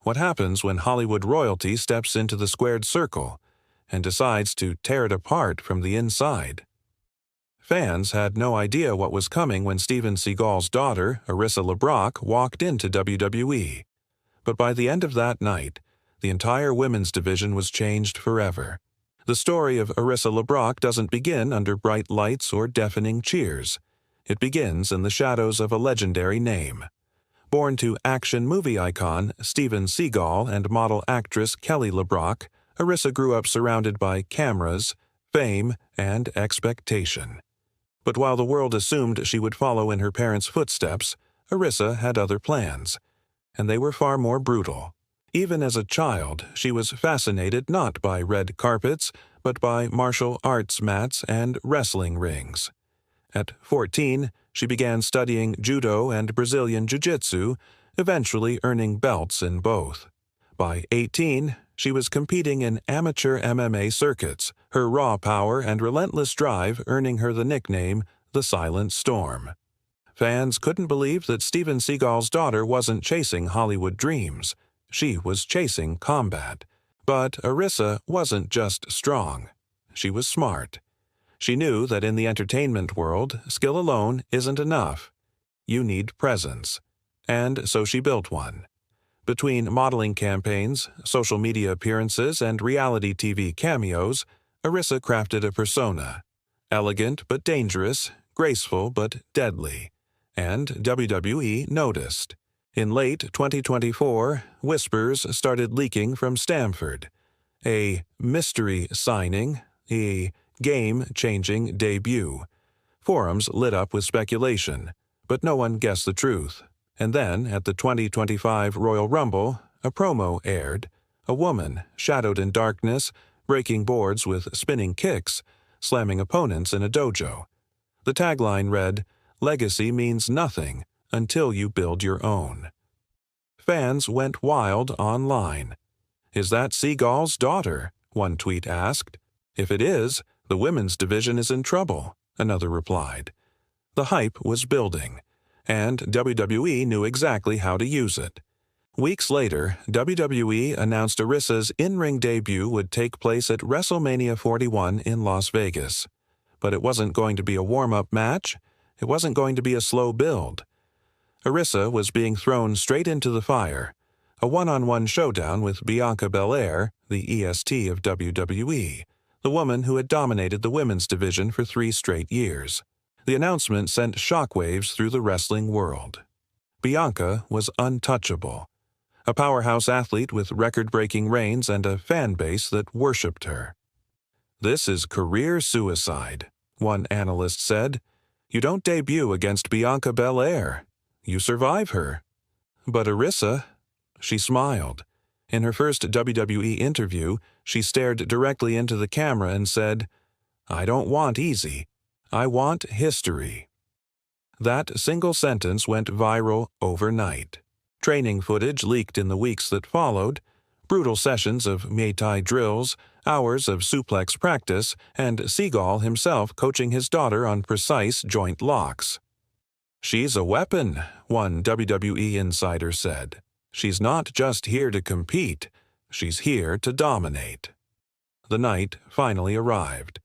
What happens when Hollywood royalty steps into the squared circle and decides to tear it apart from the inside? Fans had no idea what was coming when Steven Seagal's daughter, Arissa LeBrock, walked into WWE. But by the end of that night, the entire women's division was changed forever. The story of Arissa LeBrock doesn't begin under bright lights or deafening cheers. It begins in the shadows of a legendary name. Born to action movie icon Steven Seagal and model actress Kelly LeBrock, Arissa grew up surrounded by cameras, fame, and expectation. But while the world assumed she would follow in her parents' footsteps, Arissa had other plans, and they were far more brutal. Even as a child, she was fascinated not by red carpets, but by martial arts mats and wrestling rings. At 14, she began studying judo and Brazilian jiu-jitsu, eventually earning belts in both. By 18, she was competing in amateur MMA circuits, her raw power and relentless drive earning her the nickname the Silent Storm. Fans couldn't believe that Steven Seagal's daughter wasn't chasing Hollywood dreams. She was chasing combat. But Arissa wasn't just strong. She was smart. She knew that in the entertainment world, skill alone isn't enough. You need presence. And so she built one. Between modeling campaigns, social media appearances, and reality TV cameos, Arissa crafted a persona. Elegant but dangerous, graceful but deadly. And WWE noticed. In late 2024, whispers started leaking from Stamford. A mystery signing, a game-changing debut. Forums lit up with speculation, but no one guessed the truth. And then, at the 2025 Royal Rumble, a promo aired. A woman, shadowed in darkness, breaking boards with spinning kicks, slamming opponents in a dojo. The tagline read, "Legacy means nothing until you build your own." Fans went wild online. "Is that Seagal's daughter?" one tweet asked. "If it is, the women's division is in trouble," another replied. The hype was building, and WWE knew exactly how to use it. Weeks later, WWE announced Arissa's in-ring debut would take place at WrestleMania 41 in Las Vegas. But it wasn't going to be a warm-up match. It wasn't going to be a slow build. Arissa was being thrown straight into the fire, a one-on-one showdown with Bianca Belair, the EST of WWE, the woman who had dominated the women's division for 3 straight years. The announcement sent shockwaves through the wrestling world. Bianca was untouchable, a powerhouse athlete with record-breaking reigns and a fan base that worshipped her. "This is career suicide," one analyst said. "You don't debut against Bianca Belair. You survive her." But Arissa, she smiled. In her first WWE interview, she stared directly into the camera and said, "I don't want easy. I want history." That single sentence went viral overnight. Training footage leaked in the weeks that followed, brutal sessions of Muay Thai drills, hours of suplex practice, and Seagal himself coaching his daughter on precise joint locks. "She's a weapon," one WWE insider said. "She's not just here to compete, she's here to dominate." The night finally arrived.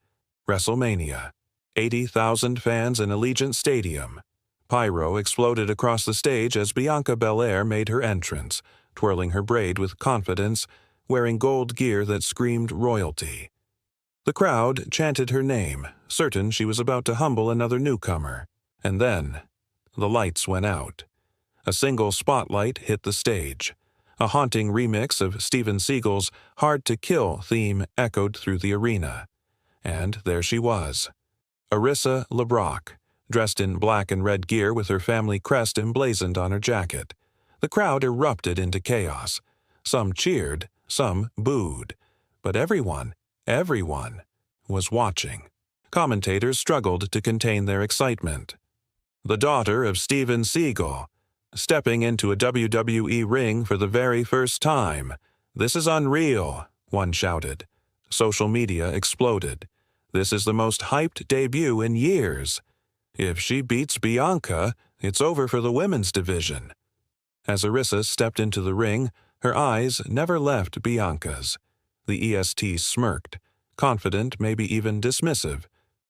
WrestleMania. 80,000 fans in Allegiant Stadium. Pyro exploded across the stage as Bianca Belair made her entrance, twirling her braid with confidence, wearing gold gear that screamed royalty. The crowd chanted her name, certain she was about to humble another newcomer. And then, the lights went out. A single spotlight hit the stage. A haunting remix of Steven Seagal's Hard to Kill theme echoed through the arena. And there she was. Arissa LeBrock, dressed in black and red gear with her family crest emblazoned on her jacket. The crowd erupted into chaos. Some cheered, some booed. But everyone was watching. Commentators struggled to contain their excitement. The daughter of Steven Seagal, stepping into a WWE ring for the very first time. "This is unreal," one shouted. Social media exploded. "This is the most hyped debut in years. If she beats Bianca, it's over for the women's division." As Arissa stepped into the ring, Her eyes never left Bianca's. The EST smirked, confident, maybe even dismissive,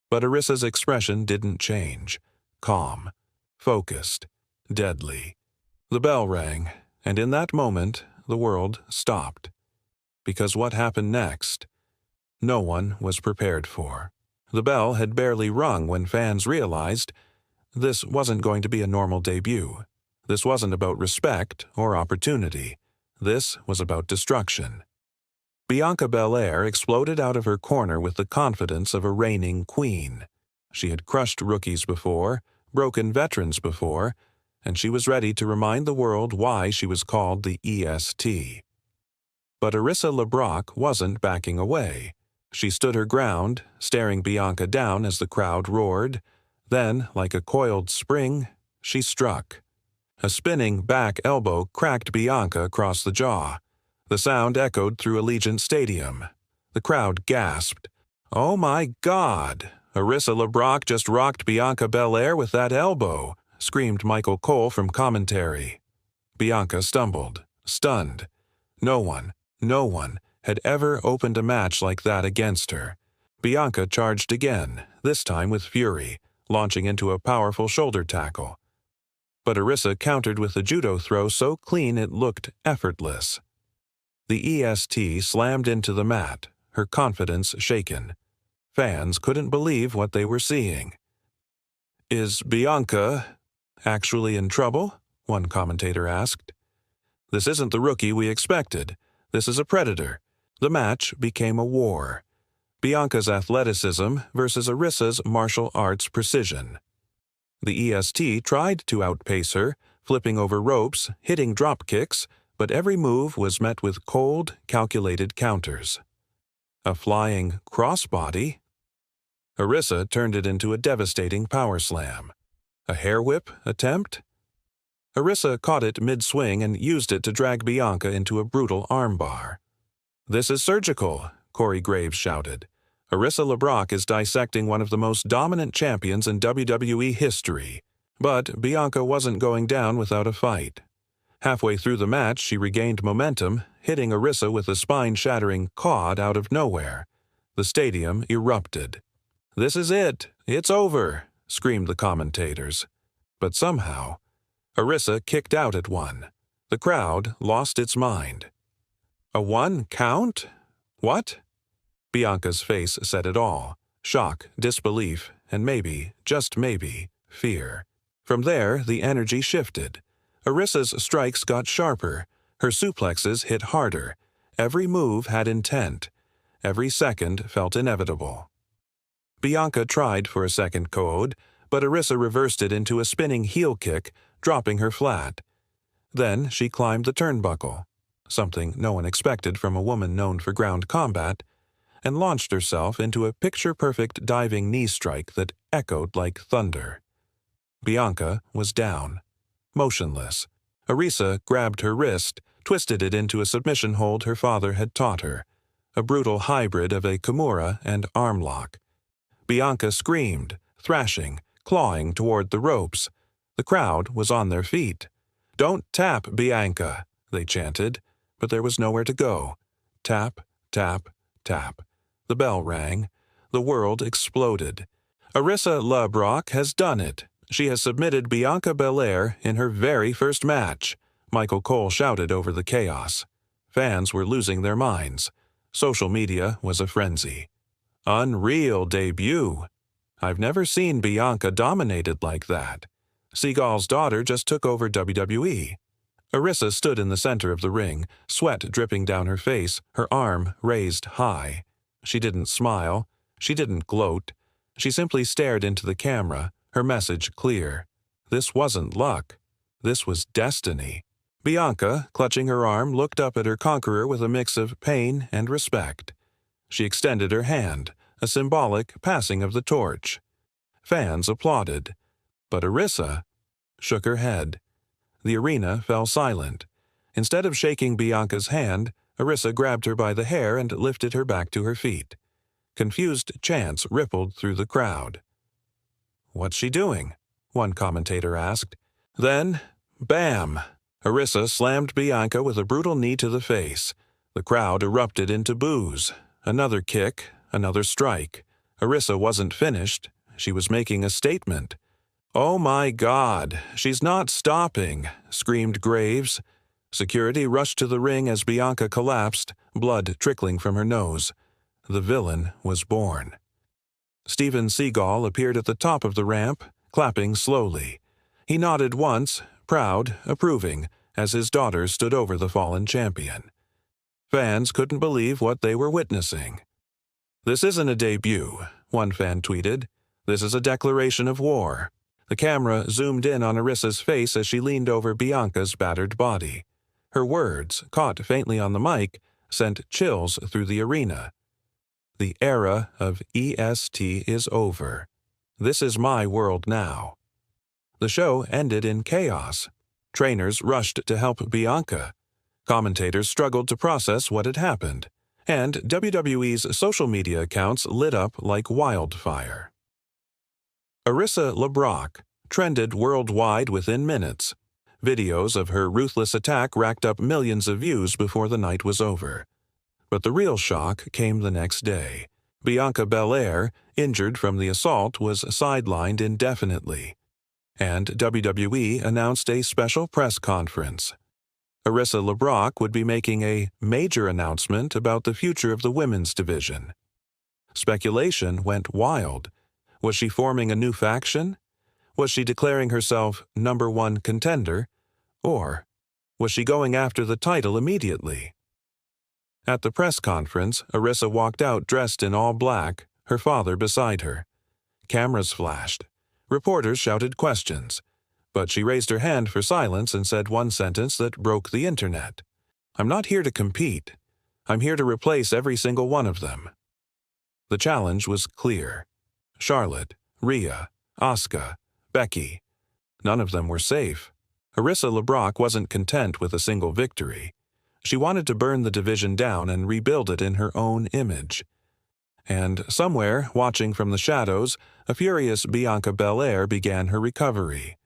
but Arissa's expression didn't change. Calm, focused, deadly. The bell rang, and in that moment, the world stopped. Because what happened next, no one was prepared for. The bell had barely rung when fans realized this wasn't going to be a normal debut. This wasn't about respect or opportunity. This was about destruction. Bianca Belair exploded out of her corner with the confidence of a reigning queen. She had crushed rookies before, broken veterans before, and she was ready to remind the world why she was called the EST. But Arissa LeBrock wasn't backing away. She stood her ground, staring Bianca down as the crowd roared. Then, like a coiled spring, she struck. A spinning back elbow cracked Bianca across the jaw. The sound echoed through Allegiant Stadium. The crowd gasped. "Oh my God! Arissa LeBrock just rocked Bianca Belair with that elbow," screamed Michael Cole from commentary. Bianca stumbled, stunned. No one had ever opened a match like that against her. Bianca charged again, this time with fury, launching into a powerful shoulder tackle. But Arissa countered with a judo throw so clean it looked effortless. The EST slammed into the mat, her confidence shaken. Fans couldn't believe what they were seeing. "Is Bianca actually in trouble?" one commentator asked. "This isn't the rookie we expected. This is a predator." The match became a war. Bianca's athleticism versus Arissa's martial arts precision. The EST tried to outpace her, flipping over ropes, hitting drop kicks, but every move was met with cold, calculated counters. A flying crossbody? Arissa turned it into a devastating power slam. A hair whip attempt? Arissa caught it mid-swing and used it to drag Bianca into a brutal armbar. "This is surgical," Corey Graves shouted. "Arissa LeBrock is dissecting one of the most dominant champions in WWE history." But Bianca wasn't going down without a fight. Halfway through the match, she regained momentum, hitting Arissa with a spine-shattering cod out of nowhere. The stadium erupted. "This is it! It's over!" screamed the commentators. But somehow, Arissa kicked out at one. The crowd lost its mind. "A 1 count? What?" Bianca's face said it all. Shock, disbelief, and maybe, just maybe, fear. From there, the energy shifted. Arissa's strikes got sharper. Her suplexes hit harder. Every move had intent. Every second felt inevitable. Bianca tried for a second code, but Arissa reversed it into a spinning heel kick, dropping her flat. Then she climbed the turnbuckle, something no one expected from a woman known for ground combat, and launched herself into a picture-perfect diving knee strike that echoed like thunder. Bianca was down, motionless. Arissa grabbed her wrist, twisted it into a submission hold her father had taught her, a brutal hybrid of a Kimura and arm lock. Bianca screamed, thrashing, clawing toward the ropes. The crowd was on their feet. "Don't tap, Bianca," they chanted, but there was nowhere to go. Tap, tap, tap. The bell rang. The world exploded. Arissa LeBrock has done it. She has submitted Bianca Belair in her very first match, Michael Cole shouted over the chaos. Fans were losing their minds. Social media was a frenzy. "Unreal debut. I've never seen Bianca dominated like that. Seagal's daughter just took over WWE." Arissa stood in the center of the ring, sweat dripping down her face, her arm raised high. She didn't smile. She didn't gloat. She simply stared into the camera, her message clear. This wasn't luck. This was destiny. Bianca, clutching her arm, looked up at her conqueror with a mix of pain and respect. She extended her hand, a symbolic passing of the torch. Fans applauded. But Arissa shook her head. The arena fell silent. Instead of shaking Bianca's hand, Arissa grabbed her by the hair and lifted her back to her feet. Confused chants rippled through the crowd. "What's she doing?" one commentator asked. Then, bam! Arissa slammed Bianca with a brutal knee to the face. The crowd erupted into boos. Another kick, another strike. Arissa wasn't finished. She was making a statement. "Oh my God, she's not stopping," screamed Graves. Security rushed to the ring as Bianca collapsed, blood trickling from her nose. The villain was born. Steven Seagal appeared at the top of the ramp, clapping slowly. He nodded once, proud, approving, as his daughter stood over the fallen champion. Fans couldn't believe what they were witnessing. "This isn't a debut," one fan tweeted. "This is a declaration of war." The camera zoomed in on Arissa's face as she leaned over Bianca's battered body. Her words, caught faintly on the mic, sent chills through the arena. "The era of EST is over. This is my world now." The show ended in chaos. Trainers rushed to help Bianca. Commentators struggled to process what had happened, and WWE's social media accounts lit up like wildfire. Arissa LeBrock trended worldwide within minutes. Videos of her ruthless attack racked up millions of views before the night was over. But the real shock came the next day. Bianca Belair, injured from the assault, was sidelined indefinitely, and WWE announced a special press conference. Arissa LeBrock would be making a major announcement about the future of the women's division. Speculation went wild. Was she forming a new faction? Was she declaring herself #1 contender? Or was she going after the title immediately? At the press conference, Arissa walked out dressed in all black, her father beside her. Cameras flashed. Reporters shouted questions. But she raised her hand for silence and said one sentence that broke the internet. "I'm not here to compete. I'm here to replace every single one of them." The challenge was clear. Charlotte, Rhea, Asuka, Becky. None of them were safe. Arissa LeBrock wasn't content with a single victory. She wanted to burn the division down and rebuild it in her own image. And somewhere, watching from the shadows, a furious Bianca Belair began her recovery.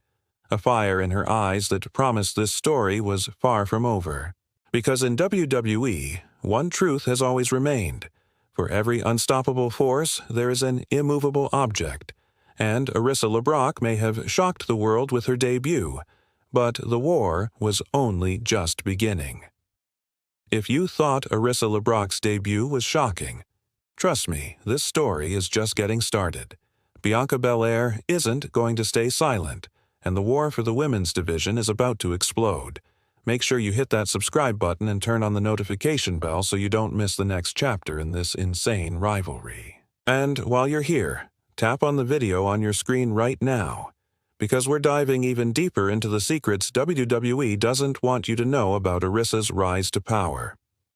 A fire in her eyes that promised this story was far from over. Because in WWE, one truth has always remained. For every unstoppable force, there is an immovable object. And Arissa LeBrock may have shocked the world with her debut, but the war was only just beginning. If you thought Arissa LeBrock's debut was shocking, trust me, this story is just getting started. Bianca Belair isn't going to stay silent, and the war for the women's division is about to explode. Make sure you hit that subscribe button and turn on the notification bell so you don't miss the next chapter in this insane rivalry. And while you're here, tap on the video on your screen right now, because we're diving even deeper into the secrets WWE doesn't want you to know about Arissa's rise to power.